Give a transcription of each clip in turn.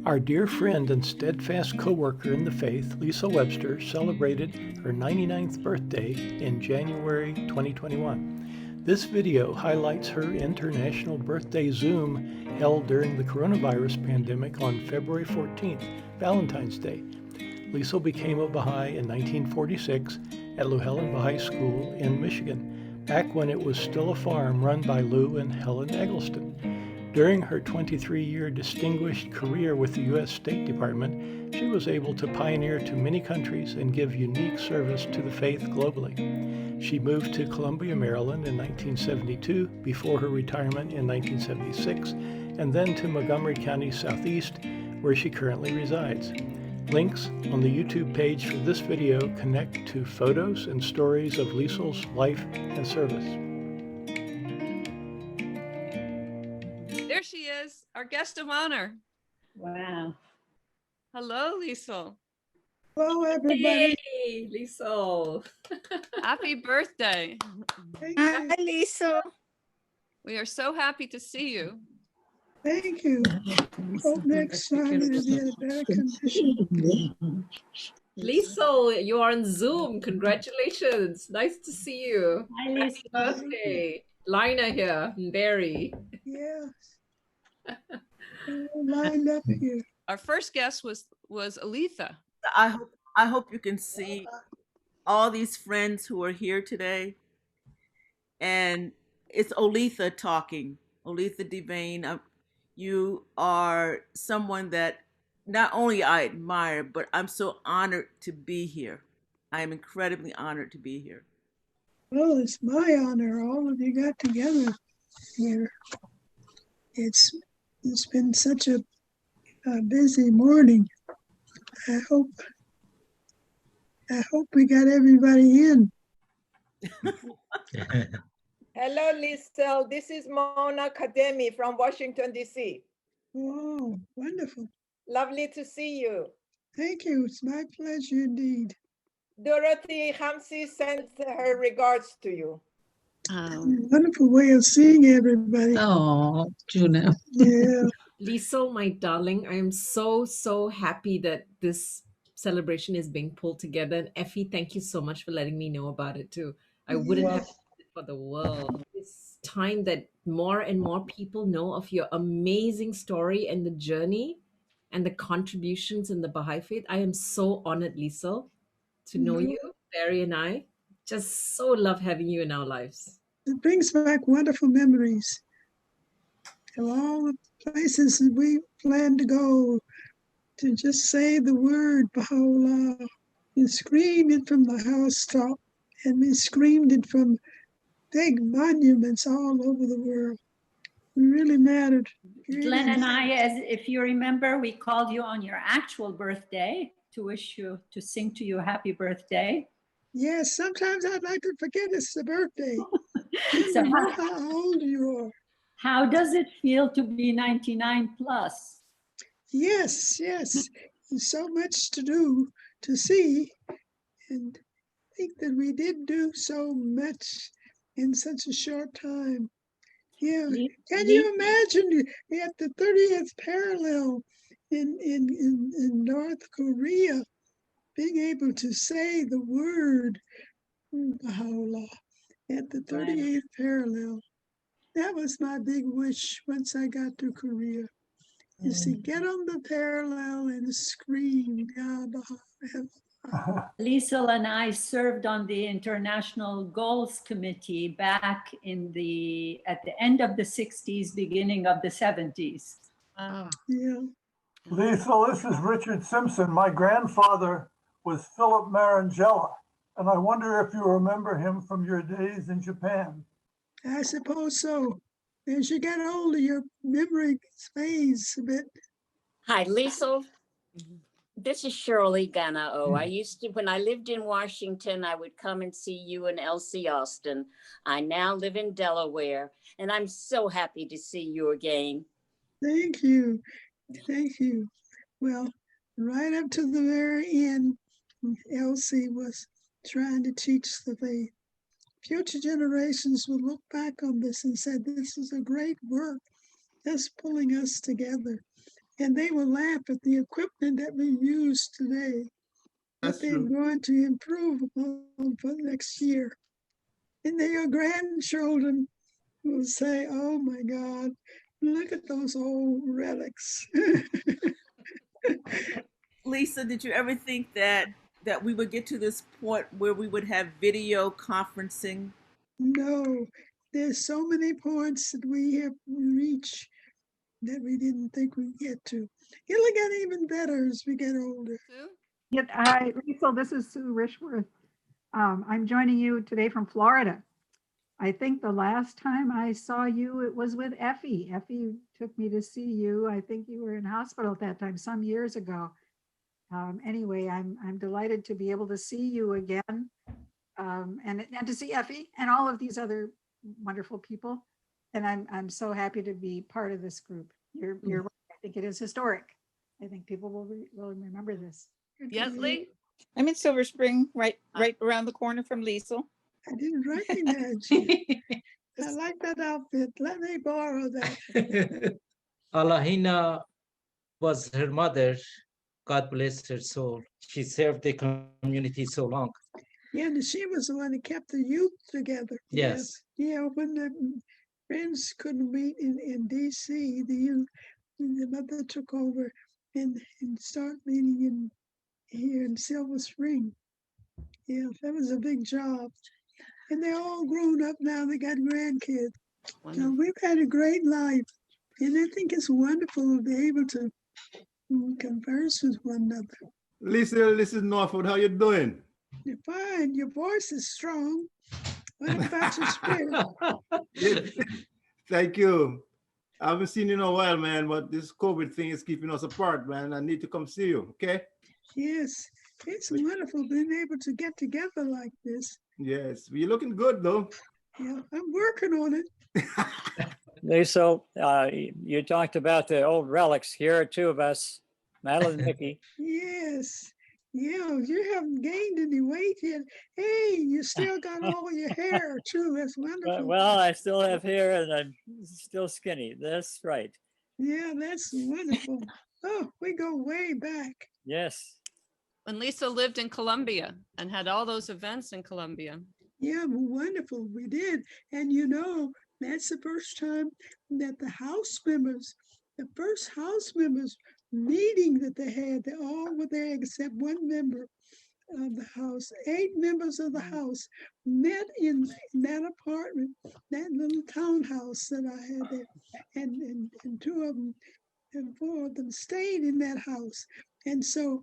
Our dear friend and steadfast co-worker in the faith, Lecile Webster, celebrated her 99th birthday in January 2021. This video highlights her international birthday Zoom held during the coronavirus pandemic on February 14th, Valentine's Day. Lecile became a Baha'i in 1946 at Louhelen Baha'i School in Michigan, back when it was still a farm run by Lou and Helen Eggleston. During her 23-year distinguished career with the U.S. State Department, she was able to pioneer to many countries and give unique service to the faith globally. She moved to Columbia, Maryland in 1972 before her retirement in 1976, and then to Montgomery County South East, where she currently resides. Links on the YouTube page for this video connect to photos and stories of Lecile's life and service. There she is, our guest of honor. Wow. Hello, Lecile. Hello, everybody. Hey, Lecile. Happy birthday. Hi, Lecile. We are so happy to see you. Thank you. Hope next time it'll be in better condition. Lecile, you are on Zoom. Congratulations. Nice to see you. Hi, Lecile. Happy birthday. Lina here, and Barry. Yes. Lined up here. Our first guest was Aletha. I hope you can see all these friends who are here today. And it's Oletha talking. Oletha Devane. You are someone that not only I admire, but I'm so honored to be here. I am incredibly honored to be here. Well, it's my honor. All of you got together here. It's been such a busy morning. I hope we got everybody in. Hello, Lecile. This is Mona Kademi from Washington, D.C. Oh, wonderful. Lovely to see you. Thank you. It's my pleasure indeed. Dorothy Hamsi sent her regards to you. Wonderful way of seeing everybody. Oh, Juno. Yeah. Lecile, my darling, I am so happy that this celebration is being pulled together. And Effie, thank you so much for letting me know about it too. I wouldn't have it for the world. It's time that more and more people know of your amazing story and the journey and the contributions in the Baha'i faith. I am so honored, Lecile, to know you. Barry and I just so love having you in our lives. It brings back wonderful memories of all the places that we planned to go to just say the word Baha'u'llah. You screamed it from the housetop, and we screamed it from big monuments all over the world. It really mattered. Glenn and I, as if you remember, we called you on your actual birthday to wish you, to sing to you happy birthday. Yes, sometimes I'd like to forget it's the birthday. So You know how old you are. how does it feel to be 99 plus? Yes, yes. There's so much to do, to see, and I think that we did do so much in such a short time. Yeah. Can you imagine at the 30th parallel in North Korea, being able to say the word Baha'u'llah at the 38th parallel? That was my big wish once I got to Korea. Is to get on the parallel and scream, Ya Baha'u'llah. Lecile and I served on the International Goals Committee back at the end of the 60s, beginning of the 70s. Yeah. Lecile, this is Richard Simpson. My grandfather was Philip Marangella, and I wonder if you remember him from your days in Japan. I suppose so. As you get older, your memory fades a bit. Hi, Lecile. This is Shirley Ganao. I used to, when I lived in Washington, I would come and see you and Elsie Austin. I now live in Delaware, and I'm so happy to see you again. Thank you. Thank you. Well, right up to the very end, Elsie was trying to teach the faith. Future generations will look back on this and say, this is a great work, just pulling us together. and they will laugh at the equipment that we use today, but That's they're true. going to improve upon for next year. And then your grandchildren will say, "Oh my God, look at those old relics." Lisa, did you ever think that we would get to this point where we would have video conferencing? No, there's so many points that we have reached that we didn't think we'd get to. It'll get even better as we get older. Sue? Yet, hi, Lecile, this is Sue Rishworth. I'm joining you today from Florida. I think the last time I saw you, it was with Effie. Effie took me to see you. I think you were in hospital at that time, some years ago. Anyway, I'm delighted to be able to see you again, and to see Effie and all of these other wonderful people. And I'm so happy to be part of this group. You're right. I think it is historic. I think people will remember this. Yes, Lee? I'm in Silver Spring, right around the corner from Lecile. I didn't recognize you. I like that outfit. Let me borrow that. Alahina was her mother. God bless her soul. She served the community so long. Yeah, and she was the one that kept the youth together. Yes. Yeah, when the friends couldn't meet in DC, the mother took over and started meeting here in Silver Spring. Yeah, that was a big job. And they're all grown up now. They got grandkids. So we've had a great life. And I think it's wonderful to be able to converse with one another. Lisa, this is Norfolk. How you doing? You're fine. Your voice is strong. What about your spirit? Thank you. I haven't seen you in a while, man, but this COVID thing is keeping us apart, man. I need to come see you, okay? Yes, it's wonderful being able to get together like this. Yes, you're looking good, though. Yeah, I'm working on it. Lisa, you talked about the old relics. Here are two of us, Madeline and Mickey. Yes. Yeah, you haven't gained any weight yet. Hey, you still got all your hair too. That's wonderful. Well, I still have hair and I'm still skinny. That's right. Yeah, that's wonderful. Oh, we go way back. Yes. When Lisa lived in Columbia and had all those events in Columbia. Yeah, wonderful. We did. And you know, that's the first time that the first house members meeting that they had, they all were there except one member of the house. 8 members of the house met in that apartment, that little townhouse that I had there. And 2 of them and 4 of them stayed in that house. And so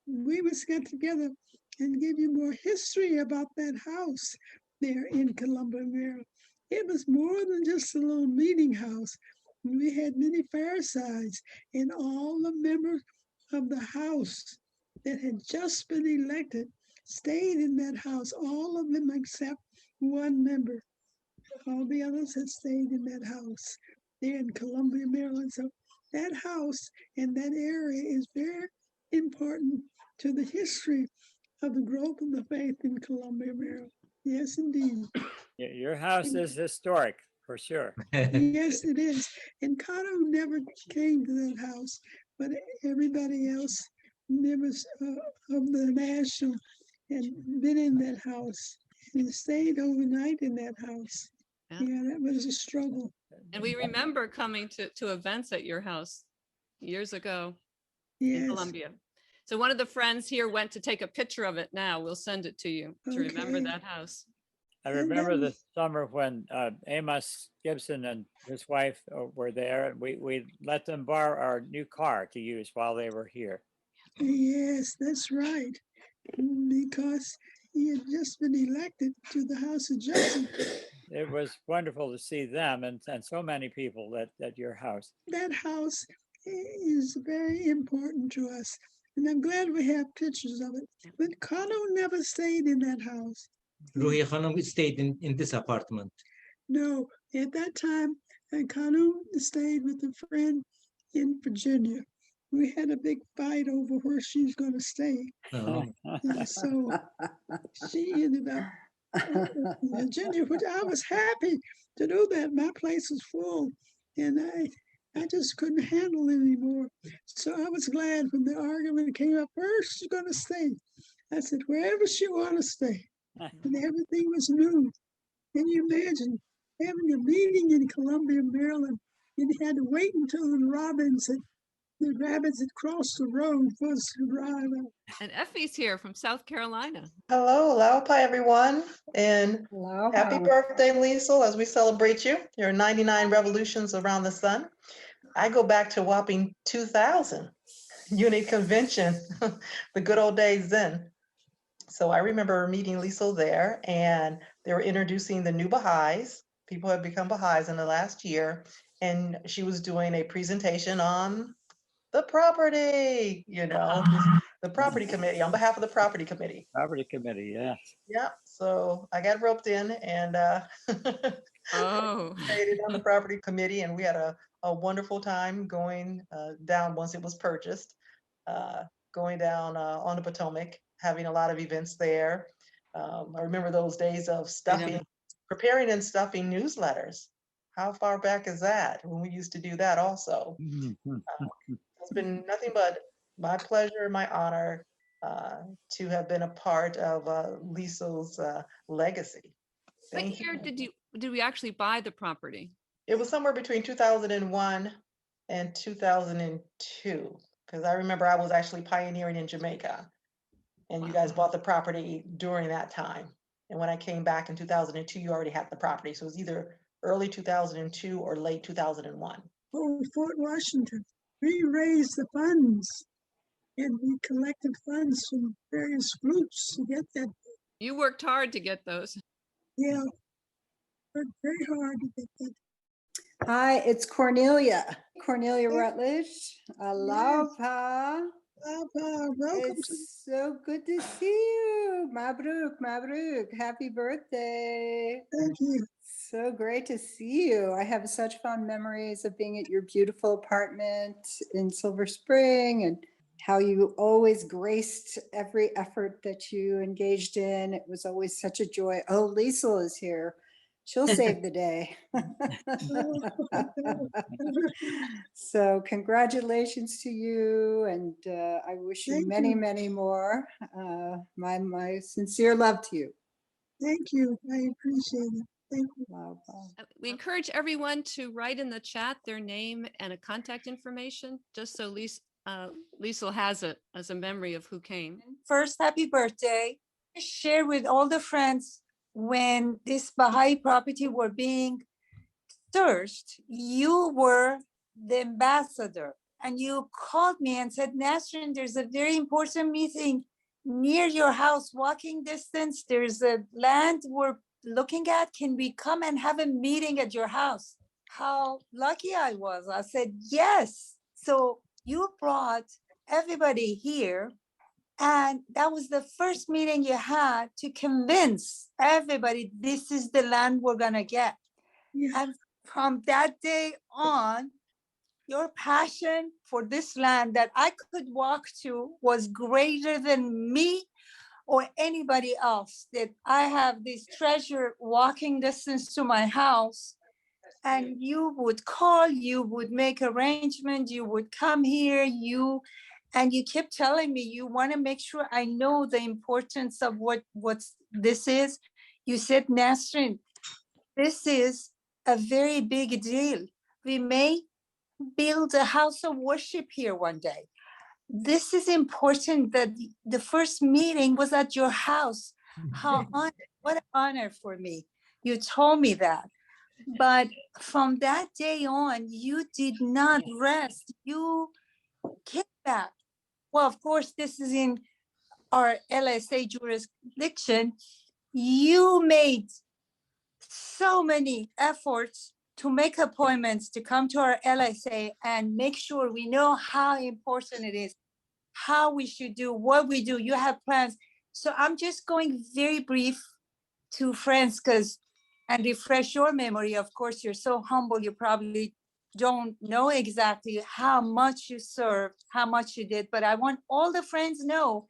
we must get together and give you more history about that house there in Columbia, Maryland. It was more than just a little meeting house. We had many firesides, and all the members of the house that had just been elected stayed in that house, all of them except one member. All the others had stayed in that house there in Columbia, Maryland. So that house and that area is very important to the history of the growth of the faith in Columbia, Maryland. Yes, indeed. Your house is historic, for sure. Yes, it is. And Kato never came to that house, but everybody else, members of the National, had been in that house and stayed overnight in that house. Yeah, that was a struggle. And we remember coming to events at your house years ago Yes. in Columbia. So one of the friends here went to take a picture of it now. We'll send it to you to remember that house. I remember the summer when Amos Gibson and his wife were there, and we let them borrow our new car to use while they were here. Yes, that's right. Because he had just been elected to the House of Justice. It was wonderful to see them and so many people at your house. That house is very important to us. And I'm glad we have pictures of it. But Kano never stayed in that house. Ruhi Khanum stayed in this apartment. No, at that time, Kano stayed with a friend in Virginia. We had a big fight over where she's going to stay. Oh. And so she ended up in Virginia, which I was happy to do that. My place was full. And I just couldn't handle it anymore. So I was glad when the argument came up, where's she going to stay? I said, wherever she want to stay. And everything was new. Can you imagine having a meeting in Columbia, Maryland? You had to wait until the rabbits had crossed the road for us to drive up. And Effie's here from South Carolina. Hello, Laupai everyone, and happy birthday, Liesl, as we celebrate you, your 99 revolutions around the sun. I go back to whopping 2000, Unit Convention, the good old days then. So I remember meeting Liesl there, and they were introducing the new Baha'is. People have become Baha'is in the last year, and she was doing a presentation on the property, the property committee, on behalf of the property committee. Property committee, yeah. Yeah, so I got roped in and stayed on the property committee, and we had a wonderful time going down once it was purchased, going down on the Potomac, having a lot of events there. I remember those days of preparing and stuffing newsletters. How far back is that? When we used to do that also. It's been nothing but my pleasure, my honor to have been a part of Liesl's legacy. What year did we actually buy the property? It was somewhere between 2001 and 2002, because I remember I was actually pioneering in Jamaica, and you guys bought the property during that time. And when I came back in 2002, you already had the property. So it was either early 2002 or late 2001. Oh, Fort Washington. We raised the funds, and we collected funds from various groups to get that. You worked hard to get those. Yeah, worked very hard to get that. Hi, it's Cornelia Rutledge. Aloha. Aloha, welcome. It's so good to see you. Mabruk. Happy birthday. Thank you. So great to see you. I have such fond memories of being at your beautiful apartment in Silver Spring, and how you always graced every effort that you engaged in. It was always such a joy. Oh, Liesl is here. She'll save the day. So congratulations to you, and I wish you many, many more. My sincere love to you. Thank you. I appreciate it. Thank you. We encourage everyone to write in the chat their name and a contact information, just so Liesl has it as a memory of who came. First, happy birthday. Share with all the friends, when this Baha'i property were being searched, you were the ambassador, and you called me and said, Nasrin, there's a very important meeting near your house, walking distance. There's a land we're looking at. Can we come and have a meeting at your house? How lucky I was. I said, yes. So you brought everybody here, and that was the first meeting you had to convince everybody this is the land we're gonna get. Yeah. And from that day on, your passion for this land that I could walk to was greater than me or anybody else. That I have this treasure walking distance to my house, and you would call, you would make arrangements, you would come here, and you kept telling me you want to make sure I know the importance of what this is. You said, Nasrin, this is a very big deal. We may build a house of worship here one day. This is important that the first meeting was at your house. What an honor for me. You told me that. But from that day on, you did not rest. You came back. Well, of course, this is in our LSA jurisdiction. You made so many efforts to make appointments to come to our LSA and make sure we know how important it is, how we should do, what we do. You have plans. So I'm just going very brief to friends and refresh your memory. Of course, you're so humble, you probably don't know exactly how much you served, how much you did, but I want all the friends know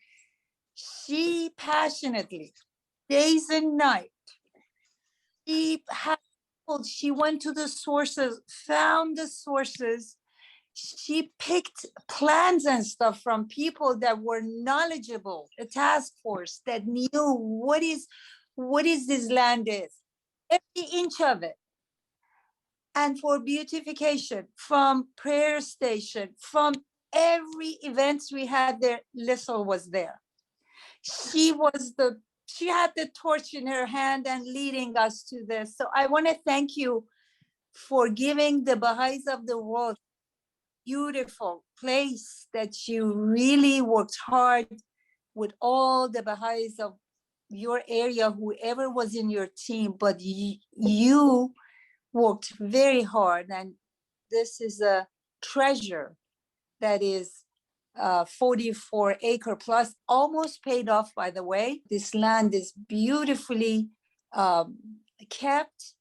she passionately, days and night, she had She went to the sources, found the sources. She picked plans and stuff from people that were knowledgeable, a task force that knew what is this land is, every inch of it. And for beautification, from prayer station, from every events we had there, Lecile was there. She had the torch in her hand and leading us to this. So I want to thank you for giving the Baha'is of the world beautiful place that you really worked hard with all the Baha'is of your area, whoever was in your team, but you worked very hard, and this is a treasure that is 44 acre plus, almost paid off, by the way. This land is beautifully kept.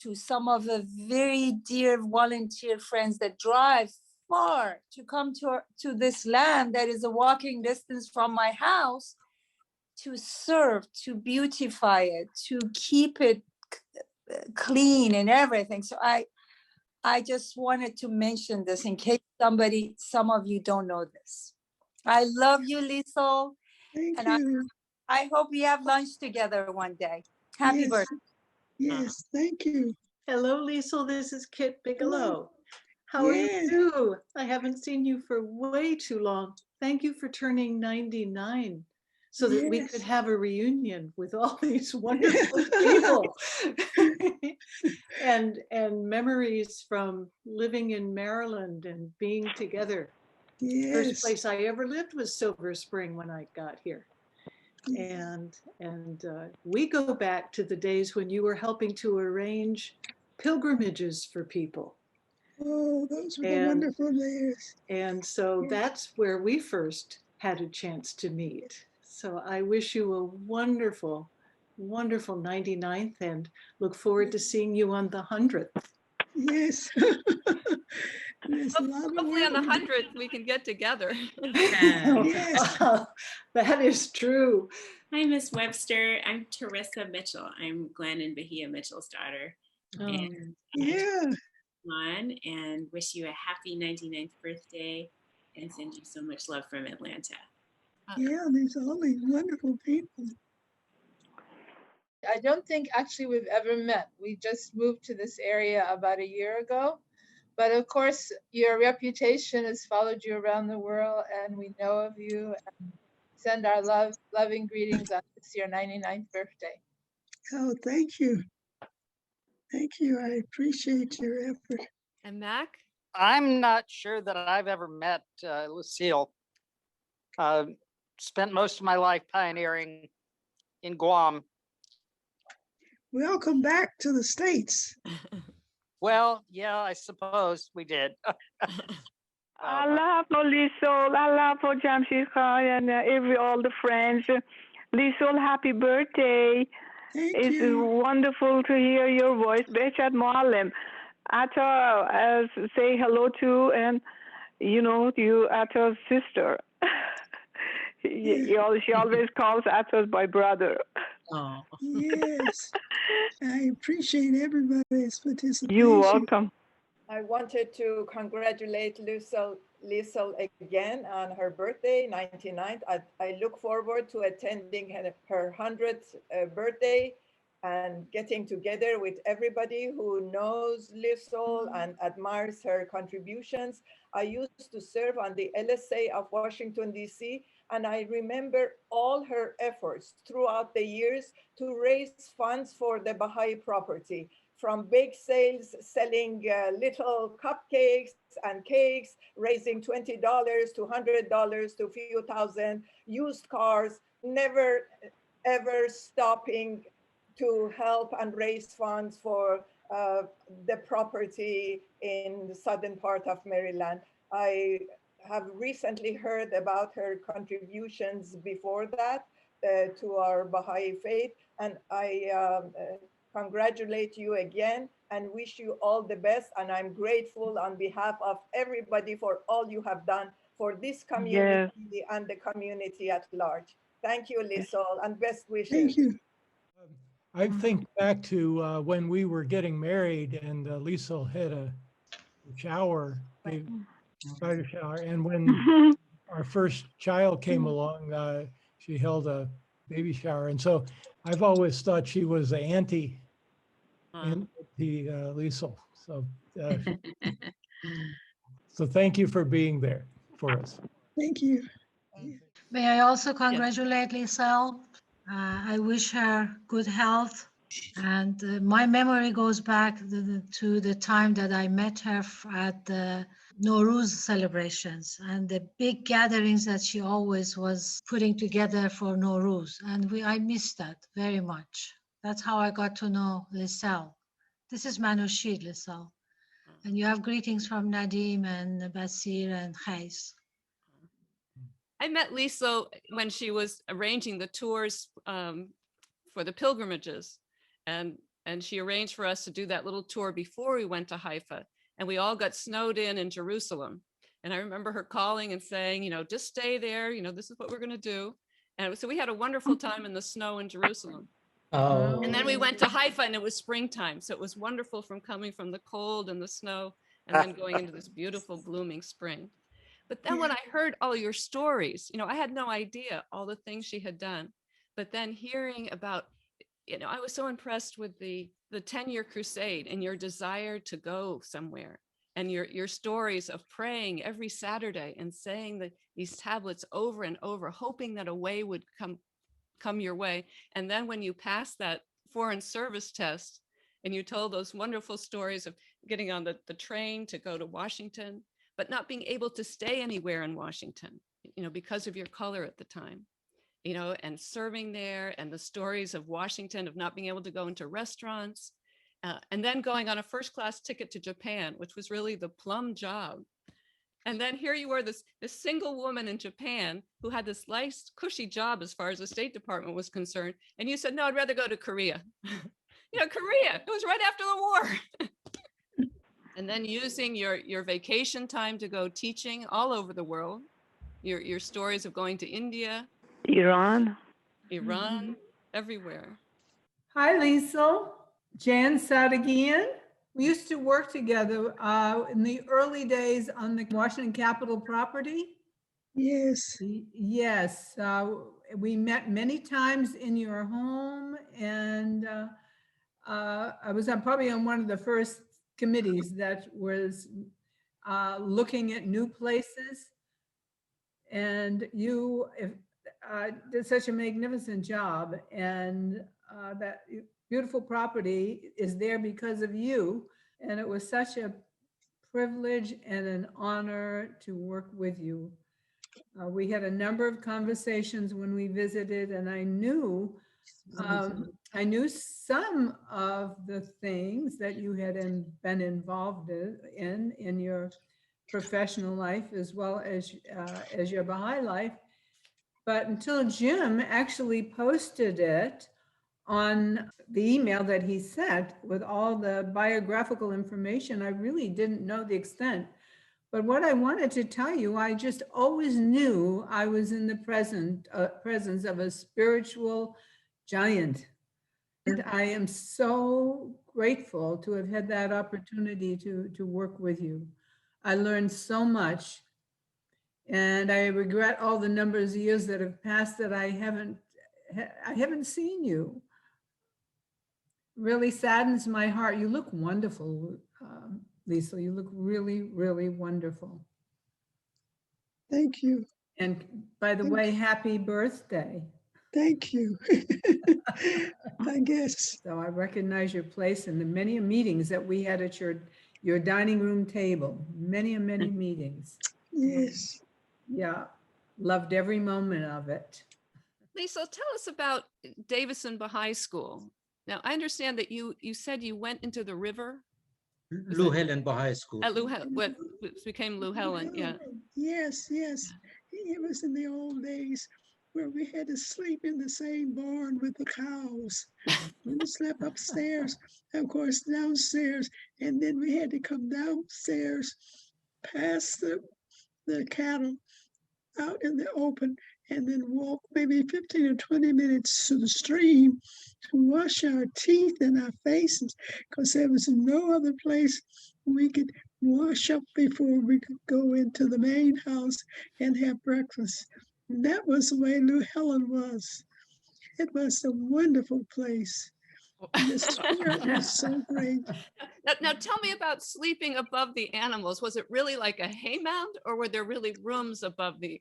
To some of the very dear volunteer friends that drive far to come to this land that is a walking distance from my house, to serve, to beautify it, to keep it clean and everything. So I just wanted to mention this in case some of you don't know this. I love you, Lecile. Thank and you. I hope we have lunch together one day. Happy Yes. birthday. Yes, thank you. Hello, Lecile. This is Kit Bigelow. Hello. How Yes. are you? I haven't seen you for way too long. Thank you for turning 99 so that we could Yes. have a reunion with all these wonderful people. and memories from living in Maryland and being together. Yes. First place I ever lived was Silver Spring when I got here. And we go back to the days when you were helping to arrange pilgrimages for people. Oh, those were the wonderful days. And so that's where we first had a chance to meet. So I wish you a wonderful, wonderful 99th and look forward to seeing you on the 100th. Yes. Yes, a lot of Hopefully on the work. 100th we can get together. Yes. That is true. Hi, Miss Webster. I'm Teresa Mitchell. I'm Glenn and Bahia Mitchell's daughter. And Yeah. and wish you a happy 99th birthday and send you so much love from Atlanta. Yeah, there's all these wonderful people. I don't think actually we've ever met. We just moved to this area about a year ago. But of course, your reputation has followed you around the world, and we know of you and send our loving greetings on this your 99th birthday. Oh, thank you. Thank you. I appreciate your effort. And Mac? I'm not sure that I've ever met Lecile. Spent most of my life pioneering in Guam. Welcome back to the States. Well, yeah, I suppose we did. Allah for Lecile, Allah for Jamshid Khan and all the friends. Lecile, happy birthday. It's wonderful to hear your voice. Bechat Muallim. Atta, say hello to, and you Atta's sister. She always calls Atta my brother. Oh. Yes. I appreciate everybody's participation. You're welcome. I wanted to congratulate Lecile again on her birthday, 99th. I look forward to attending her 100th birthday and getting together with everybody who knows Lecile and admires her contributions. I used to serve on the LSA of Washington, D.C., and I remember all her efforts throughout the years to raise funds for the Baha'i property, from bake sales, selling little cupcakes and cakes, raising $20 to $100 to a few thousand, used cars, never ever stopping to help and raise funds for the property in the southern part of Maryland. I have recently heard about her contributions before that to our Baha'i faith, and I congratulate you again and wish you all the best. And I'm grateful on behalf of everybody for all you have done for this community and the community at large. Thank you, Lecile, and best wishes. Thank you. I think back to when we were getting married and Lecile had a shower, spider shower. And when our first child came along, she held a baby shower. And so I've always thought she was the auntie and the Lecile. So thank you for being there for us. Thank you. May I also congratulate Lecile. I wish her good health. And my memory goes back to the time that I met her at the Nowruz celebrations and the big gatherings that she always was putting together for Nowruz. And I miss that very much. That's how I got to know Lecile. This is Manushid, Lecile. And you have greetings from Nadim and Basir and Khais. I met Lecile when she was arranging the tours for the pilgrimages. And she arranged for us to do that little tour before we went to Haifa. And we all got snowed in Jerusalem. And I remember her calling and saying, just stay there. This is what we're going to do. And so we had a wonderful time in the snow in Jerusalem. Oh. And then we went to Haifa and it was springtime. So it was wonderful coming from the cold and the snow and then going into this beautiful blooming spring. But then when I heard all your stories, I had no idea all the things she had done. But then hearing about, I was so impressed with the 10-year crusade and your desire to go somewhere and your stories of praying every Saturday and saying these tablets over and over, hoping that a way would come your way. And then when you passed that foreign service test and you told those wonderful stories of getting on the train to go to Washington, but not being able to stay anywhere in Washington, because of your color at the time, and serving there, and the stories of Washington, of not being able to go into restaurants, and then going on a first-class ticket to Japan, which was really the plum job. And then here you were, this single woman in Japan who had this nice, cushy job as far as the State Department was concerned. And you said, no, I'd rather go to Korea. Korea, it was right after the war. And then using your vacation time to go teaching all over the world, your stories of going to India, Iran, everywhere. Hi, Lecile. Jan Sadagian. We used to work together in the early days on the Washington Capitol property. Yes. Yes. We met many times in your home, and I was probably on one of the first committees that was looking at new places. And you did such a magnificent job, and that beautiful property is there because of you. And it was such a privilege and an honor to work with you. We had a number of conversations when we visited, and I knew some of the things that you had been involved in your professional life as well as your Baha'i life. But until Jim actually posted it on the email that he sent with all the biographical information, I really didn't know the extent. But what I wanted to tell you, I just always knew I was in the presence of a spiritual giant. And I am so grateful to have had that opportunity to work with you. I learned so much. And I regret all the numbers of years that have passed that I haven't seen you. Really saddens my heart. You look wonderful, Lecile. You look really, really wonderful. Thank you. And by the way, happy birthday. Thank you. I guess. So I recognize your place in the many meetings that we had at your dining room table. Many meetings. Yes. Yeah, loved every moment of it. Lecile, tell us about Louhelen Baha'i School. Now, I understand that you said you went into the river. Louhelen Baha'i School. At Louhelen, what became Louhelen, yeah. Yes. It was in the old days where we had to sleep in the same barn with the cows. We slept upstairs, of course, downstairs, and then we had to come downstairs past the cattle out in the open and then walk maybe 15 or 20 minutes to the stream to wash our teeth and our faces, because there was no other place we could wash up before we could go into the main house and have breakfast. And that was the way Louhelen was. It was a wonderful place. The spirit was so great. Now tell me about sleeping above the animals. Was it really like a hay mound, or were there really rooms above the?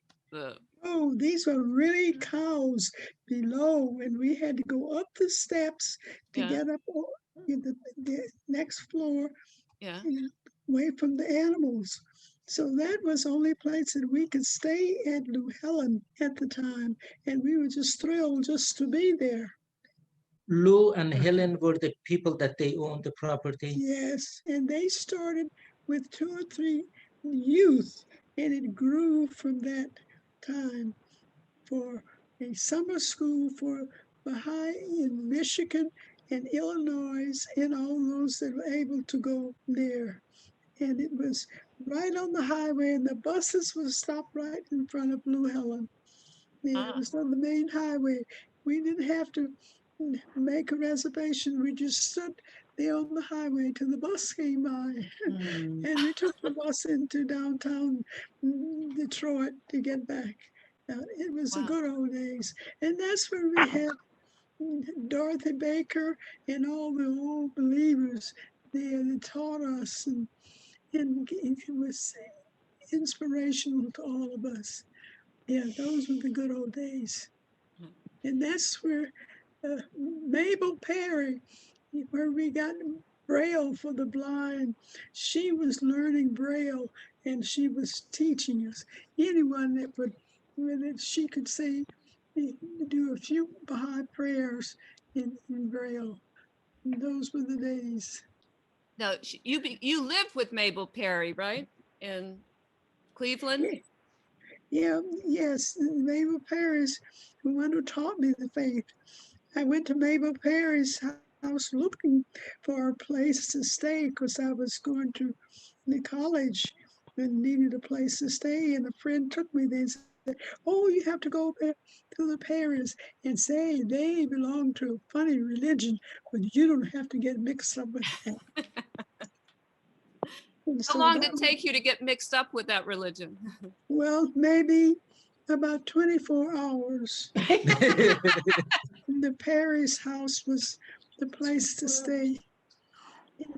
Oh, these were really cows below, and we had to go up the steps to Yeah. get up in the next floor, Yeah. away from the animals. So that was the only place that we could stay at Louhelen at the time, and we were just thrilled just to be there. Lou and Helen were the people that they owned the property. Yes, and they started with 2 or 3 youth, and it grew from that time for a summer school for Baha'i in Michigan and Illinois, and all those that were able to go there. And it was right on the highway, and the buses would stop right in front of Louhelen. Yeah, it was on the main highway. We didn't have to make a reservation. We just stood there on the highway till the bus came by. And we took the bus into downtown Detroit to get back. It was the good old days. And that's where we had Dorothy Baker and all the old believers there that taught us. And it was inspirational to all of us. Yeah, those were the good old days. And that's where Mabel Perry, where we got Braille for the blind, she was learning Braille and she was teaching us. Anyone that would, that she could say, do a few Baha'i prayers in Braille. And those were the days. Now you lived with Mabel Perry, right, in Cleveland? Yeah, yes, Mabel Perry's the one who taught me the faith. I went to Mabel Perry's house looking for a place to stay because I was going to the college and needed a place to stay. And a friend took me there and said, "Oh, you have to go there to the Perrys and say they belong to a funny religion, but you don't have to get mixed up with that." How long did it take you to get mixed up with that religion? Well, maybe about 24 hours. The Perry's house was the place to stay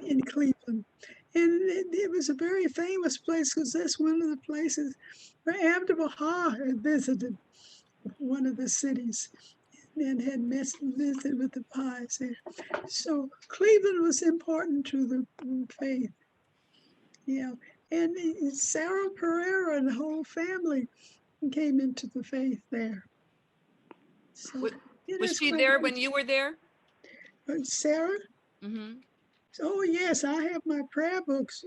in Cleveland. And it was a very famous place because that's one of the places where Abdu'l-Baha had visited one of the cities and had visited with the Baha'is there. So Cleveland was important to the faith. Yeah, and Sarah Pereira and the whole family came into the faith there. So, was she there when you were there? Sarah? Mm-hmm. Oh, yes, I have my prayer books.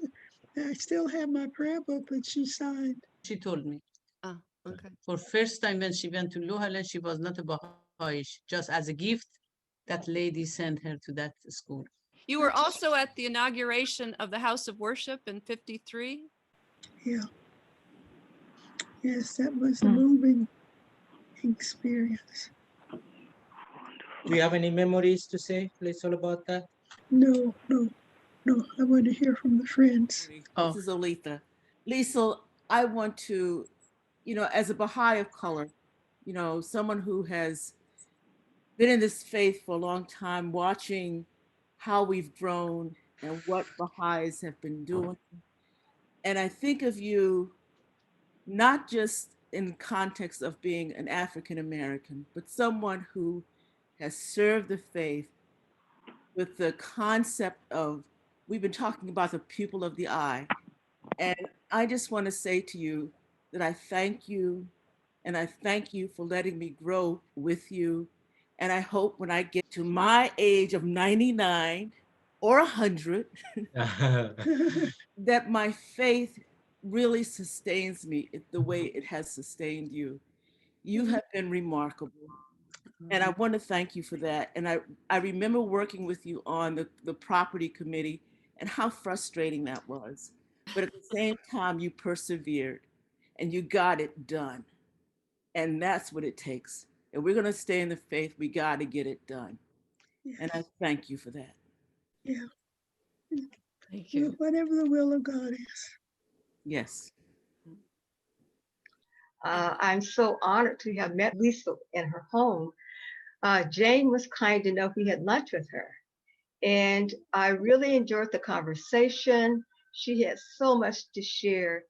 I still have my prayer book that she signed. She told me. Oh, okay. For first time when she went to Louhelen, she was not a Baha'i. Just as a gift, that lady sent her to that school. You were also at the inauguration of the House of Worship in '53? Yeah. Yes, that was a moving experience. Do you have any memories to say, Lecile, about that? No. I want to hear from the friends. This is Olitha. Lecile, I want to, as a Baha'i of color, someone who has been in this faith for a long time, watching how we've grown and what Baha'is have been doing. And I think of you not just in context of being an African American, but someone who has served the faith with the concept of, we've been talking about the pupil of the eye. And I just want to say to you that I thank you, and I thank you for letting me grow with you. And I hope when I get to my age of 99 or 100, that my faith really sustains me the way it has sustained you. You have been remarkable. And I want to thank you for that. And I remember working with you on the property committee and how frustrating that was. But at the same time, you persevered and you got it done. And that's what it takes. And we're going to stay in the faith. We got to get it done. Yes. And I thank you for that. Yeah. Thank you. Whatever the will of God is. Yes. I'm so honored to have met Lisa in her home. Jane was kind enough, we had lunch with her. And I really enjoyed the conversation. She had so much to share.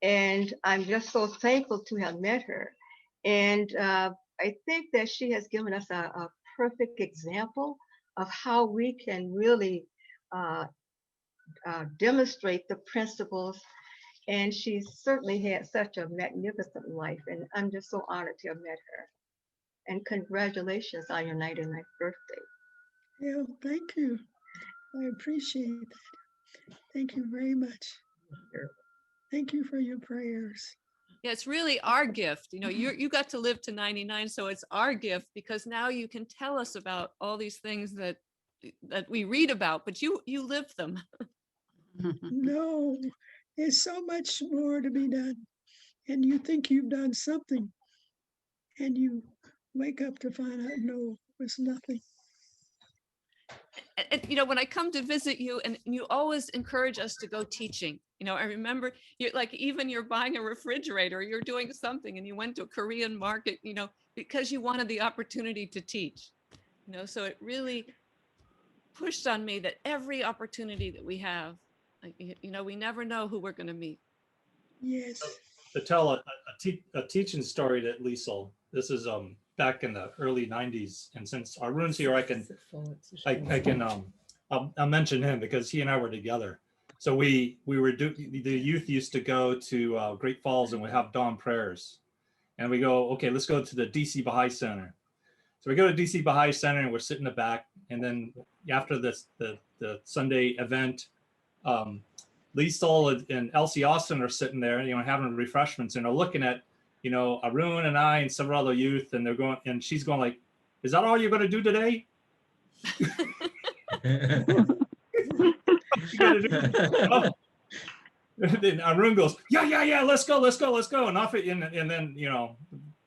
And I'm just so thankful to have met her. And I think that she has given us a perfect example of how we can really demonstrate the principles. And she certainly had such a magnificent life. And I'm just so honored to have met her. And congratulations on your 99th birthday. Yeah, thank you. I appreciate that. Thank you very much. Thank you for your prayers. Yeah, it's really our gift. You know, you got to live to 99, so it's our gift because now you can tell us about all these things that we read about, but you live them. No, there's so much more to be done. And you think you've done something, and you wake up to find out, no, it's nothing. And you know, when I come to visit you, and you always encourage us to go teaching. You know, I remember you're like, even you're buying a refrigerator, you're doing something, and you went to a Korean market, you know, because you wanted the opportunity to teach. You know, so it really pushed on me that every opportunity that we have, like, you know, we never know who we're going to meet. Yes. To tell a teaching story to Lecile, this is back in the early 90s, and since Arun's here, I'll mention him because he and I were together. So the youth used to go to Great Falls, and we have dawn prayers, and we go, okay, let's go to the DC Baha'i Center. So we go to DC Baha'i Center, and we're sitting in the back, and then after the Sunday event, Lecile and Elsie Austin are sitting there, you know, having refreshments, and are looking at, you know, Arun and I and several other youth, and they're going, and she's going like, "Is that all you're going to do today?" You gotta do and then Arun goes, yeah, let's go, and off it, and then, you know,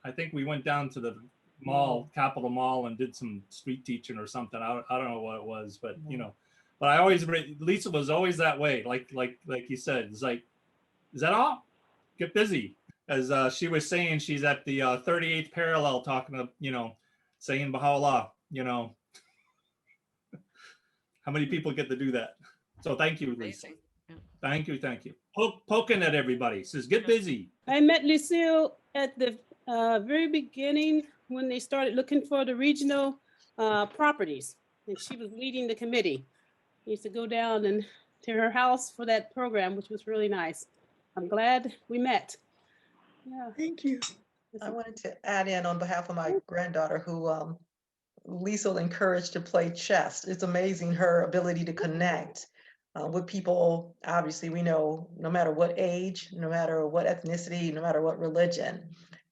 I think we went down to the mall, Capitol Mall, and did some street teaching or something. I don't know what it was, but you know. But I always, Lisa was always that way. Like you said, it's like, is that all? Get busy. As she was saying, she's at the 38th parallel talking to, you know, saying Baha'u'llah, you know. How many people get to do that? So thank you, Lisa. Yeah. Thank you. Poking at everybody. Says, get busy. I met Lecile at the very beginning when they started looking for the regional properties. And she was leading the committee. I used to go down and to her house for that program, which was really nice. I'm glad we met. Yeah. Thank you. I wanted to add in on behalf of my granddaughter who Lecile encouraged to play chess. It's amazing her ability to connect with people. Obviously, we know no matter what age, no matter what ethnicity, no matter what religion,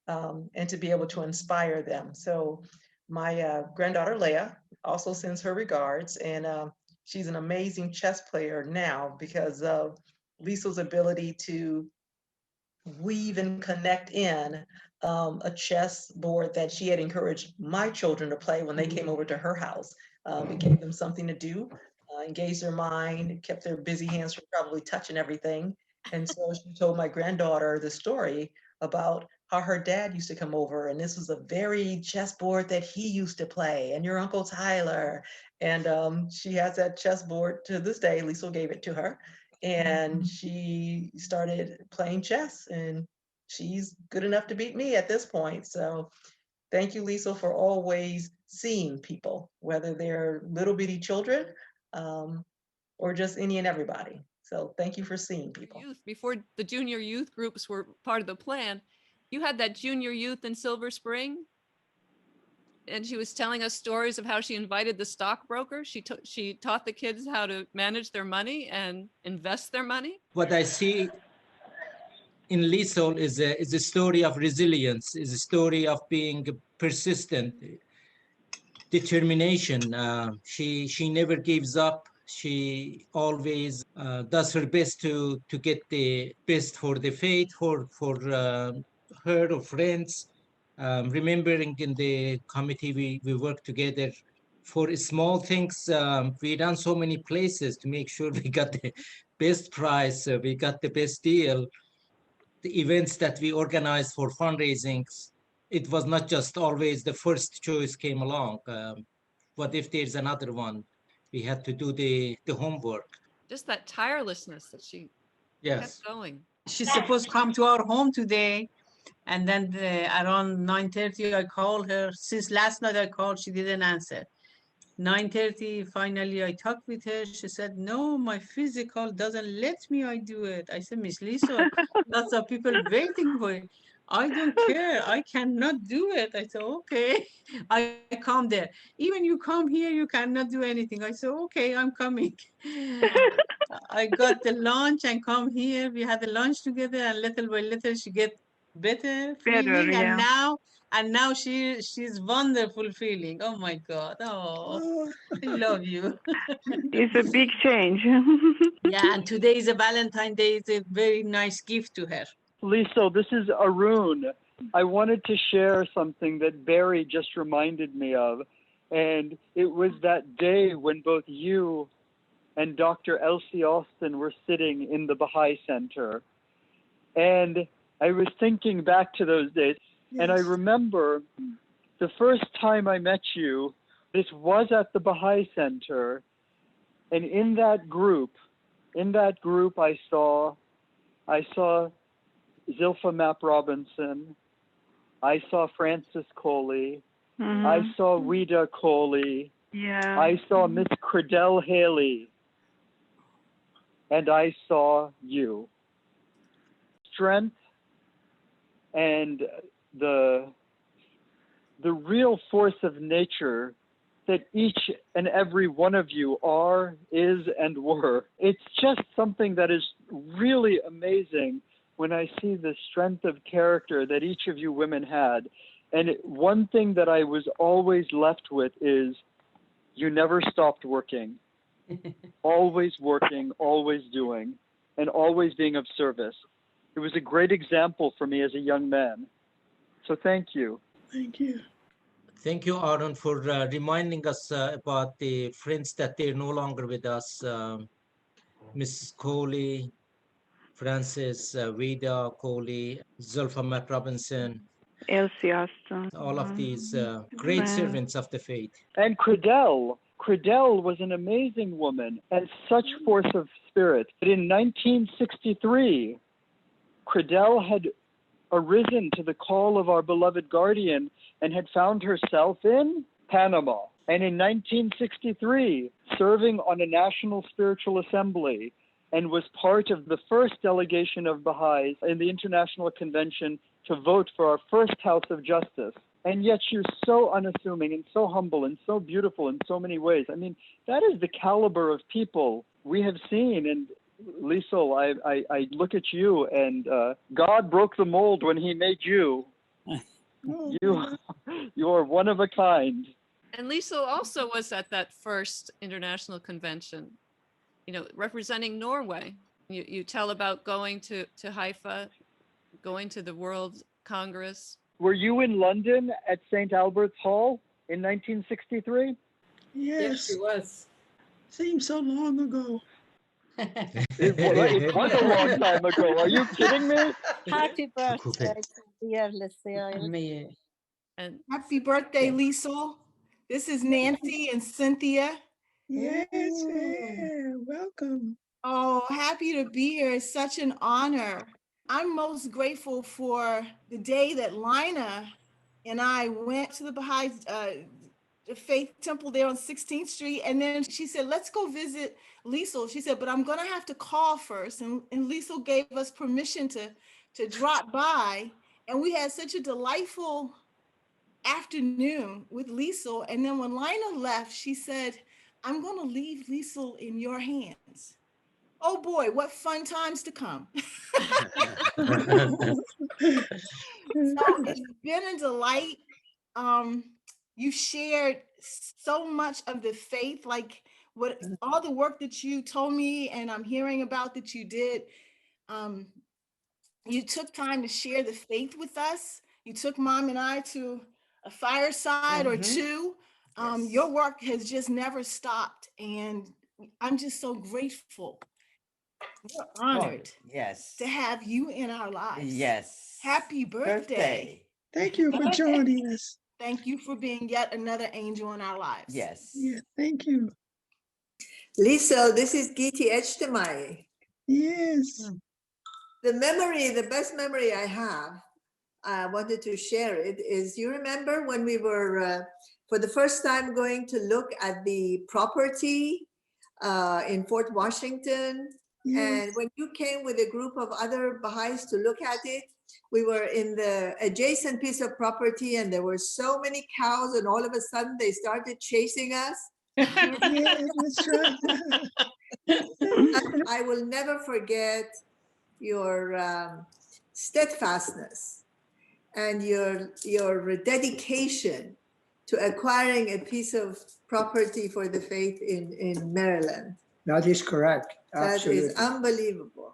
and to be able to inspire them. So my granddaughter Leah also sends her regards, and she's an amazing chess player now because of Lecile's ability to weave and connect in a chess board that she had encouraged my children to play when they came over to her house. It gave them something to do, engaged their mind, kept their busy hands from probably touching everything. And so she told my granddaughter the story about how her dad used to come over, and this was a very chessboard that he used to play, and your Uncle Tyler. And she has that chessboard to this day. Lecile gave it to her, and she started playing chess, and she's good enough to beat me at this point. So thank you, Lecile, for always seeing people, whether they're little bitty children or just any and everybody. So thank you for seeing people. Before the junior youth groups were part of the plan, you had that junior youth in Silver Spring, and she was telling us stories of how she invited the stockbroker. She taught the kids how to manage their money and invest their money. What I see in Lecile is a story of resilience, is a story of being persistent, determination. She never gives up. She always does her best to get the best for the faith, for her friends. Remembering in the committee, we worked together for small things. We ran so many places to make sure we got the best price, we got the best deal. The events that we organized for fundraisings, it was not just always the first choice came along. What if there's another one? We had to do the homework. Just that tirelessness that she Yes. kept going. She's supposed to come to our home today. And then around 9:30, I called her. Since last night I called, she didn't answer. 9:30, finally I talked with her. She said, no, my physical doesn't let me I do it. I said, Miss Lisa, lots of people waiting for it. I don't care. I cannot do it. I said, okay. I come there. Even you come here, you cannot do anything. I said, okay, I'm coming. I got the lunch and come here. We had the lunch together, and little by little she get better feeling, yeah. and now she's wonderful feeling. Oh my God. Oh, I love you. It's a big change. Yeah, and today is a Valentine Day. It's a very nice gift to her. Lisa, this is Arun. I wanted to share something that Barry just reminded me of. And it was that day when both you and Dr. Elsie Austin were sitting in the Baha'i Center. And I was thinking back to those days. Yes. And I remember the first time I met you, this was at the Baha'i Center. And in that group I saw Zilpha Map Robinson, I saw Frances Coley, I saw Rita Coley, I saw Miss Credell Haley, and I saw you. Strength and the real force of nature that each and every one of you are, is, and were. It's just something that is really amazing when I see the strength of character that each of you women had. And one thing that I was always left with is you never stopped working. Always working, always doing, and always being of service. It was a great example for me as a young man. So thank you. Thank you. Thank you, Aaron, for reminding us about the friends that they're no longer with us. Miss Coley, Frances, Vida Coley, Zulfa Mac Robinson, Elsie Austin. all of these great servants of the faith. And Credell was an amazing woman and such force of spirit. But in 1963, Credell had arisen to the call of our beloved guardian and had found herself in Panama. And in 1963, serving on a national spiritual assembly, and was part of the first delegation of Baha'is in the International Convention to vote for our first House of Justice. And yet she's so unassuming and so humble and so beautiful in so many ways. I mean, that is the caliber of people we have seen. And Lecile, I look at you, and God broke the mold when he made you. You are one of a kind. And Lecile also was at that first international convention, you know, representing Norway. You tell about going to Haifa, going to the World Congress. Were you in London at St. Albert's Hall in 1963? Yes, she was. Seems so long ago. It was a long time ago. Are you kidding me? Happy birthday to dear Lecile. And happy birthday, Lecile. This is Nancy and Cynthia. Yes, yeah, welcome. Oh, happy to be here. It's such an honor. I'm most grateful for the day that Lina and I went to the Baha'i Faith Temple there on 16th Street. And then she said, let's go visit Lecile. She said, but I'm going to have to call first. And Lecile gave us permission to drop by. And we had such a delightful afternoon with Lecile. And then when Lina left, she said, I'm going to leave Lecile in your hands. Oh boy, what fun times to come. So it's been a delight. You shared so much of the faith, like what all the work that you told me and I'm hearing about that you did. You took time to share the faith with us. You took Mom and I to a fireside or two. Your work has just never stopped. And I'm just so grateful. We're honored to have you in our lives. Yes. Happy birthday. Thank you for joining us. Thank you for being yet another angel in our lives. Yes. Yeah, thank you. Lisa, this is Giti Echtemai. Yes. The best memory I have, I wanted to share it, is you remember when we were for the first time going to look at the property in Fort Washington. Yes. And when you came with a group of other Baha'is to look at it, we were in the adjacent piece of property and there were so many cows and all of a sudden they started chasing us. Yeah, that's right. I will never forget your steadfastness and your dedication to acquiring a piece of property for the faith in Maryland. That is correct. Absolutely. That is unbelievable.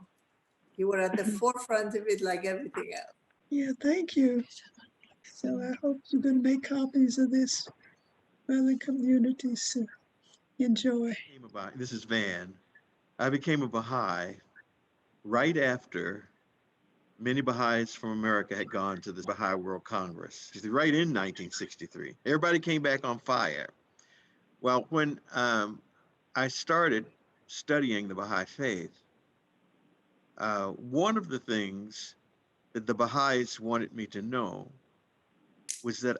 You were at the forefront of it like everything else. Yeah, thank you. So I hope you're going to make copies of this for the communities to enjoy. This is Van. I became a Baha'i right after many Baha'is from America had gone to the Baha'i World Congress, right in 1963. Everybody came back on fire. Well, when I started studying the Baha'i faith, one of the things that the Baha'is wanted me to know was that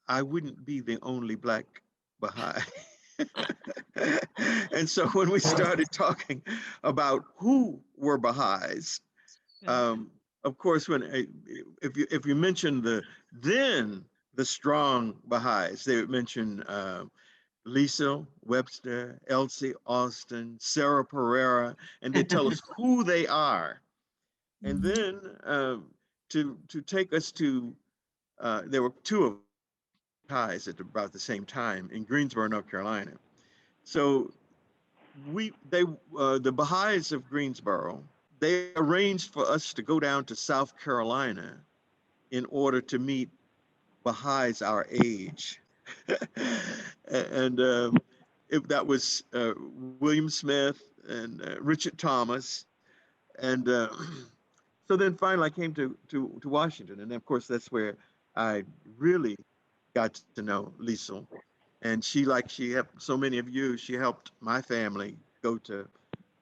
I wouldn't be the only Black Baha'i. And so when we started talking about who were Baha'is, of course, when if you mention the strong Baha'is, they would mention Lecile Webster, Elsie Austin, Sarah Pereira, and they tell us who they are. And then to take us to, there were two of Baha'is at about the same time in Greensboro, North Carolina. So the Baha'is of Greensboro, they arranged for us to go down to South Carolina in order to meet Baha'is our age. And that was William Smith and Richard Thomas. And so then finally I came to Washington. And of course, that's where I really got to know Lecile. And she, like she helped so many of you, she helped my family go to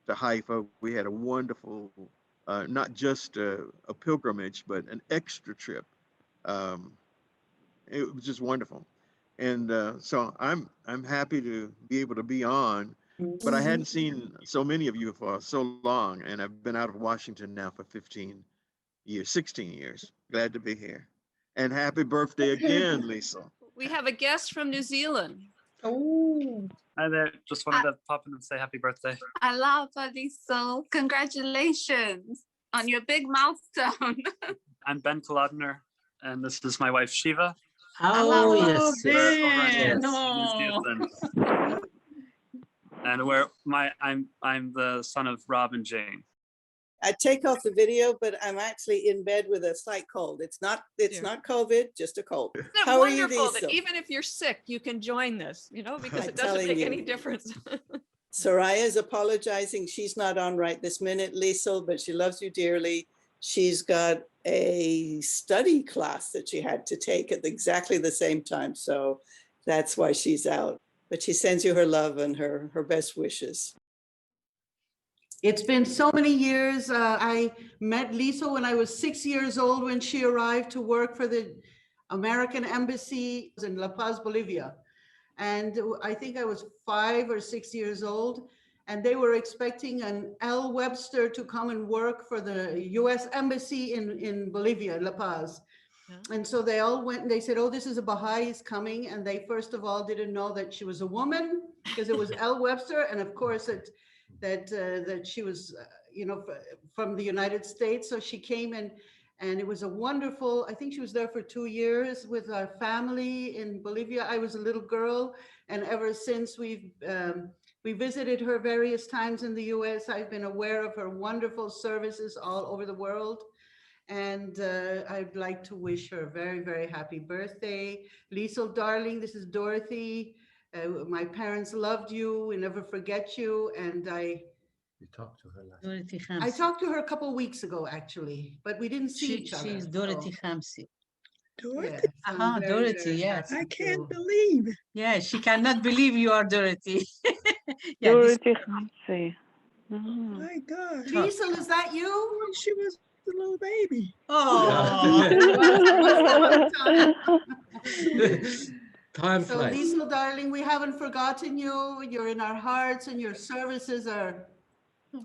Haifa. We had a wonderful, not just a pilgrimage, but an extra trip. It was just wonderful. And so I'm happy to be able to be on, but I hadn't seen so many of you for so long. And I've been out of Washington now for 16 years. Glad to be here. And happy birthday again, Lecile. We have a guest from New Zealand. Oh. Hi there. Just wanted to pop in and say happy birthday. Aloha, Lecile. Congratulations on your big milestone. I'm Ben Kolodner, and this is my wife, Shiva. Oh, yes. Yes. No. And I'm the son of Rob and Jane. I take off the video, but I'm actually in bed with a slight cold. It's not COVID, just a cold. Isn't it How are you, wonderful that Lisa? even if you're sick, you can join this, because I'm it doesn't telling make you. any difference. Soraya is apologizing. She's not on right this minute, Lecile, but she loves you dearly. She's got a study class that she had to take at exactly the same time. So that's why she's out. But she sends you her love and her best wishes. It's been so many years. I met Lisa when I was 6 years old when she arrived to work for the American Embassy in La Paz, Bolivia. And I think I was 5 or 6 years old. And they were expecting an L. Webster to come and work for the US Embassy in Bolivia, La Paz. Yeah. And so they all went and they said, oh, this is a Baha'is coming. And they first of all didn't know that she was a woman because it was L. Webster. And of course, that she was, from the United States. So she came in and it was a wonderful, I think she was there for 2 years with our family in Bolivia. I was a little girl. And ever since we visited her various times in the US. I've been aware of her wonderful services all over the world. And I'd like to wish her a very, very happy birthday. Lecile, darling, this is Dorothy. My parents loved you. We never forget you. And You talked to her last Dorothy I Khamsi. talked to her a couple of weeks ago, actually, but we didn't see each other. She's Dorothy so- Khamsi. Dorothy, Yes, I'm very, Dorothy, very yes. happy I can't to- believe it. Yeah, she cannot believe you are Dorothy. Yeah, this- Dorothy Khamsi. Mhm. My God. Lecile, is that you? When she was a little baby. Oh, Time So flies. Lecile, darling, we haven't forgotten you. You're in our hearts and your services are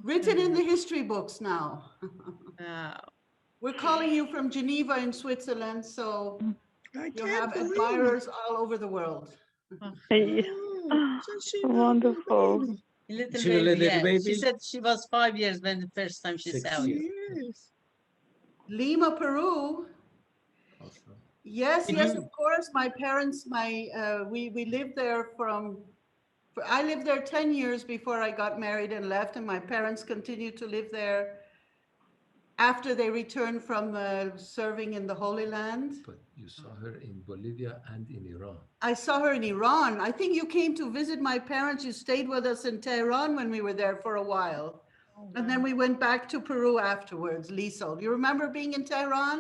written in the history books now. wow. We're calling you from Geneva in Switzerland, so I you can't have believe admirers all over the world. it. Oh, so she was a Wonderful. little baby. Little She was a baby, little yeah. baby? She said she was 5 years when the first time she 6 saw you. Yes. Lima, Peru. also. Yes, Did yes, you- of course. My parents, we lived there I lived there 10 years before I got married and left, and my parents continued to live there after they returned from serving in the Holy Land. But you saw her in Bolivia and in Iran. I saw her in Iran. I think you came to visit my parents. You stayed with us in Tehran when we were there for a while. And then we went back to Peru afterwards, Lecile. You remember being in Tehran?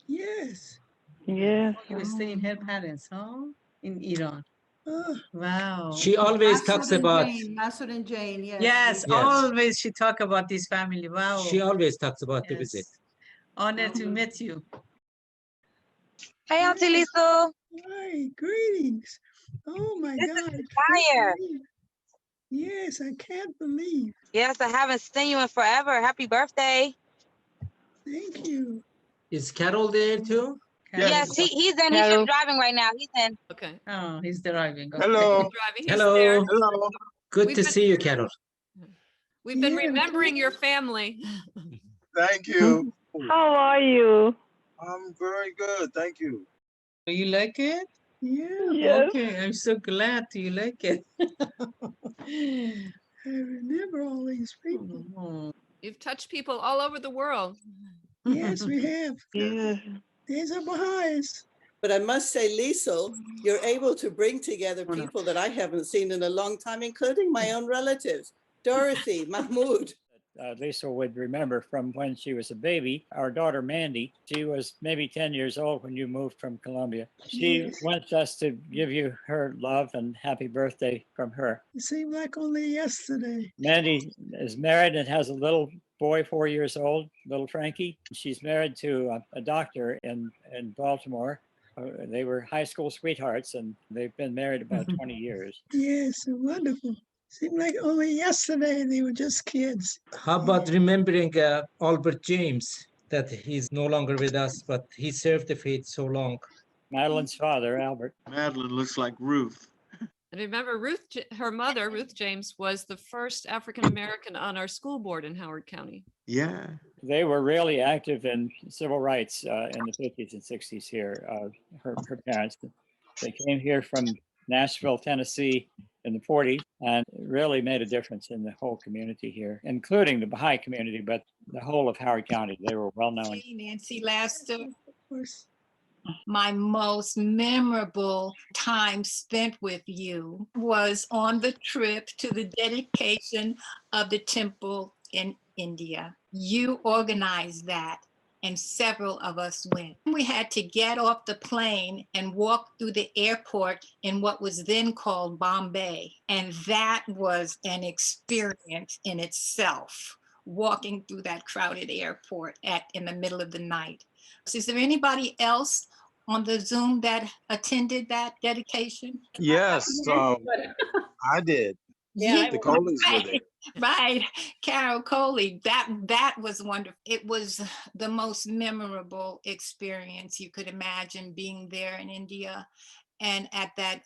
Yes. Yes. You were staying her parents, huh? In Iran. Oh, Wow. She always Masood talks and about. Jane, Masood and Jane, yes. Yes, Yes. always she talk about this family. Wow. She always talks about the Yes. visit. Honor to meet you. Hey, Auntie Lecile. hi, greetings. Oh my This God. is I can't Sapphire. believe. Yes, I can't believe. Yes, I haven't seen you in forever. Happy birthday. Thank you. Is Carroll there too? Yes, he's in. He's Carol. just driving right now. He's in. Okay. Oh, he's driving. Okay. Hello. Driving. He's Hello. there. Hello. Good We've to been- see you, Carol. We've been Yeah, remembering your family. Thank you. How are you? I'm very good. Thank you. Do you like it? Yeah, Yes. Okay, I'm so glad you like it. I remember all these people. Oh, You've touched people all over the world. Yes, we have. Yes. These are Baha'is. But I must say, Lecile, you're able to bring together Oh, no. people that I haven't seen in a long time, including my own relatives, Dorothy, Mahmoud. Lecile would remember from when she was a baby. Our daughter Mandy, she was maybe 10 years old when you moved from Colombia. She Yes. wants us to give you her love and happy birthday from her. It seemed like only yesterday. Mandy is married and has a little boy, 4 years old, little Frankie. She's married to a doctor in Baltimore. They were high school sweethearts and they've been married about 20 years. Yes, wonderful. Seemed like only yesterday they were just kids. How about remembering Albert James, that he's no longer with us, but he served the faith so long. Madeline's father, Albert. Madeline looks like Ruth. And remember, her mother, Ruth James, was the first African-American on our school board in Howard County. Yeah. They were really active in civil rights in the 50s and 60s here, her parents. They came here from Nashville, Tennessee in the 40s and really made a difference in the whole community here, including the Baha'i community, but the whole of Howard County. They were well known. Nancy Laster. Of course. My most memorable time spent with you was on the trip to the dedication of the temple in India. You organized that, and several of us went. We had to get off the plane and walk through the airport in what was then called Bombay. And that was an experience in itself, walking through that crowded airport in the middle of the night. Is there anybody else on the Zoom that attended that dedication? Yes, I did. Yeah, The Coleys were there. Right, Carroll, Coley, that was wonderful. It was the most memorable experience you could imagine, being there in India and at that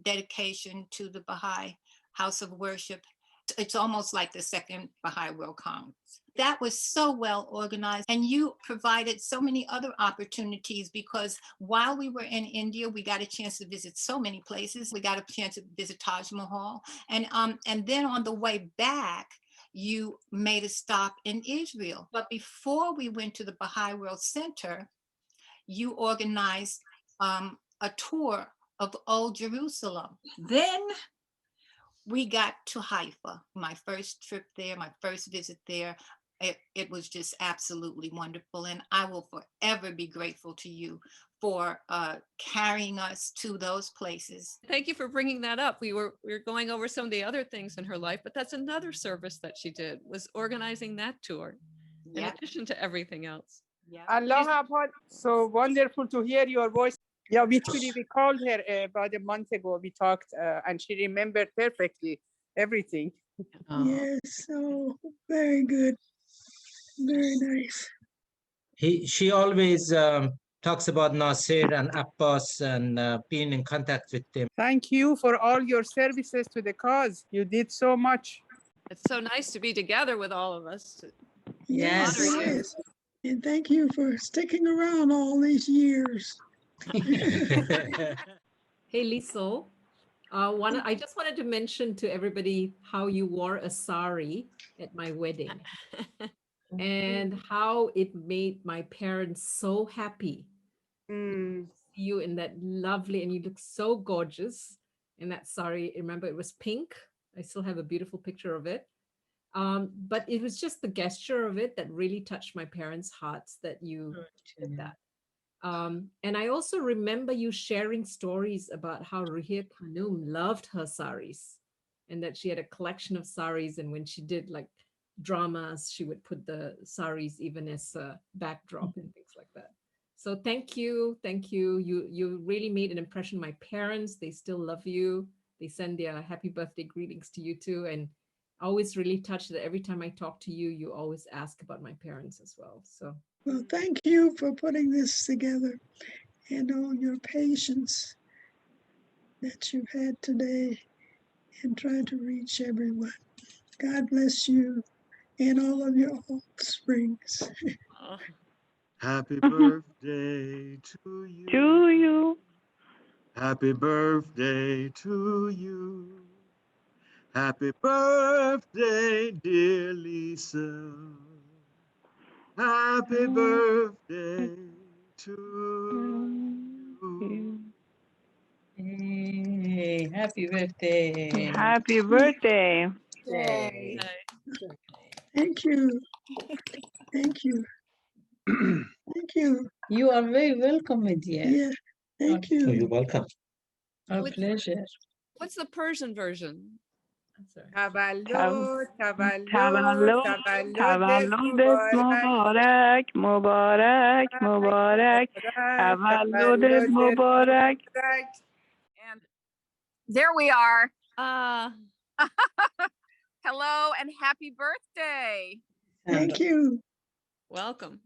dedication to the Baha'i House of Worship. It's almost like the Second Baha'i World Congress. That was so well organized, and you provided so many other opportunities, because while we were in India, we got a chance to visit so many places. We got a chance to visit Taj Mahal, and then on the way back, you made a stop in Israel. But before we went to the Baha'i World Center, you organized a tour of Old Jerusalem. Then we got to Haifa, my first trip there, my first visit there. It was just absolutely wonderful. And I will forever be grateful to you for carrying us to those places. Thank you for bringing that up. We were going over some of the other things in her life, but that's another service that she did, was organizing that tour in addition to everything else. Yeah. Aloha, so wonderful to hear your voice. Yeah, we called her about a month ago. We talked and she remembered perfectly everything. Yes, so very good. Very nice. She always talks about Nasir and Abbas and being in contact with them. Thank you for all your services to the cause. You did so much. It's so nice to be together with all of us. Yes, it is. And thank you for sticking around all these years. Hey, Lecile. I just wanted to mention to everybody how you wore a sari at my wedding and how it made my parents so happy. To see you in that lovely, and you look so gorgeous in that sari. Remember, it was pink. I still have a beautiful picture of it. But it was just the gesture of it that really touched my parents' hearts that you did that. And I also remember you sharing stories about how Ruhir Khanum loved her saris and that she had a collection of saris. And when she did like dramas, she would put the saris even as a backdrop and things like that. So thank you. Thank you. You really made an impression on my parents. They still love you. They send their happy birthday greetings to you too. And always really touched that every time I talk to you, you always ask about my parents as well. So. Well, thank you for putting this together and all your patience that you've had today and trying to reach everyone. God bless you and all of your offsprings. Happy birthday to you. To you. Happy birthday to you. Happy birthday, dear Lisa. Happy birthday to you. Hey, happy birthday. Happy birthday. Yay. Thank you. Thank you. Thank you. You are very welcome, my dear. Yeah, thank you. You're welcome. Our pleasure. What's the Persian version? Tavallud, tavallud, Tavallud, tavallud Mubarak, Mubarak, Mubarak, tavallud Mubarak. And there we are. Hello and happy birthday. Thank you. Welcome.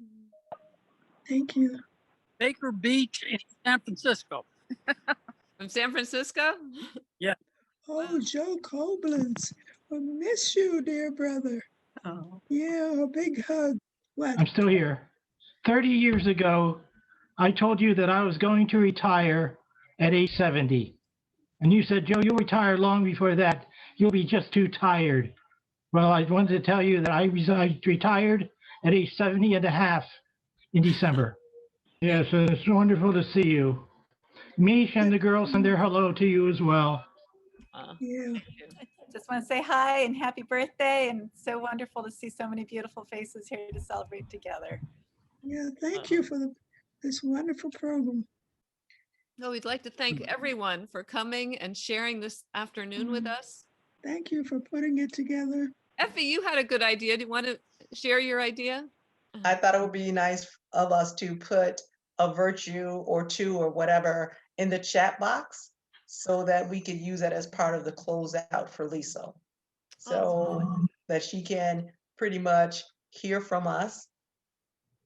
Thank you. Baker Beach in San Francisco. From San Francisco? Yeah. Oh, Joe Koblenz. I miss you, dear brother. Oh. Yeah, a big hug. What? I'm still here. 30 years ago, I told you that I was going to retire at age 70. And you said, Joe, you'll retire long before that. You'll be just too tired. Well, I wanted to tell you that I retired at age 70 and a half in December. Yeah, so it's wonderful to see you. Mish and the girls send their hello to you as well. Yeah. Just want to say hi and happy birthday, and so wonderful to see so many beautiful faces here to celebrate together. Yeah, thank you for this wonderful program. No, we'd like to thank everyone for coming and sharing this afternoon with us. Thank you for putting it together. Effie, you had a good idea. Do you want to share your idea? I thought it would be nice of us to put a virtue or two or whatever in the chat box so that we could use that as part of the closeout for Lecile. So that she can pretty much hear from us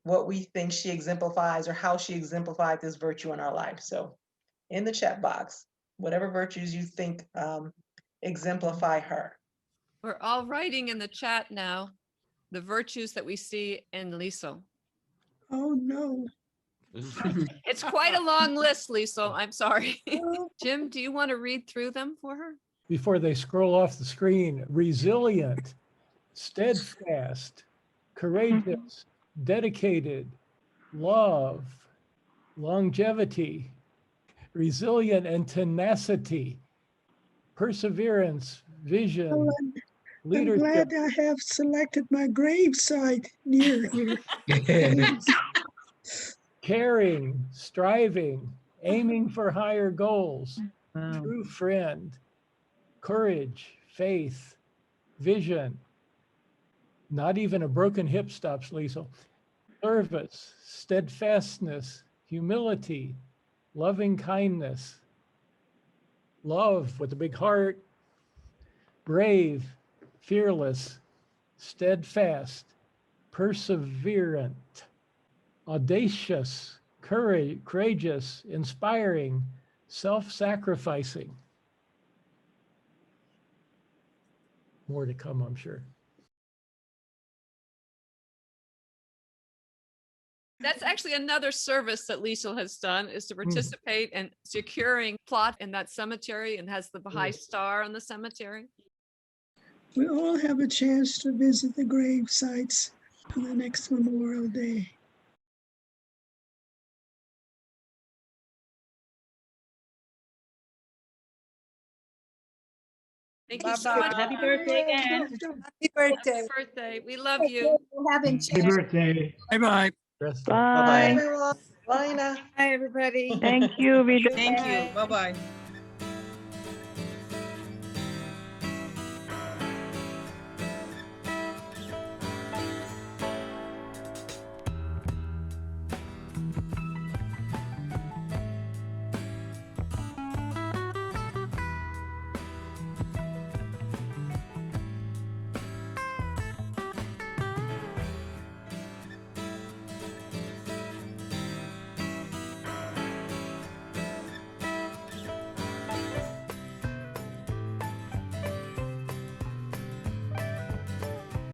what we think she exemplifies or how she exemplified this virtue in our life. So in the chat box, whatever virtues you think exemplify her. We're all writing in the chat now the virtues that we see in Lecile. Oh, no. It's quite a long list, Lecile. I'm sorry. Jim, do you want to read through them for her? Before they scroll off the screen, resilient, steadfast, courageous, dedicated, love, longevity, resilient and tenacity, perseverance, vision, I'm leadership. glad I have selected my grave site near here. Caring, striving, aiming for higher goals, true friend, courage, faith, vision. Not even a broken hip stops Liesl. Service, steadfastness, humility, loving kindness, love with a big heart, brave, fearless, steadfast, perseverant, audacious, courageous, inspiring, self-sacrificing. More to come, I'm sure. That's actually another service that Lecile has done, is to participate in securing plot in that cemetery, and has the Baha'i star on the cemetery. We all have a chance to visit the grave sites for the next Memorial Day. Thank you so much. Happy birthday again. Happy birthday. Happy birthday. We love you. Happy birthday. Bye-bye. Bye. Bye, everyone. Bye now. Hi, everybody. Thank you. Thank you. Bye-bye.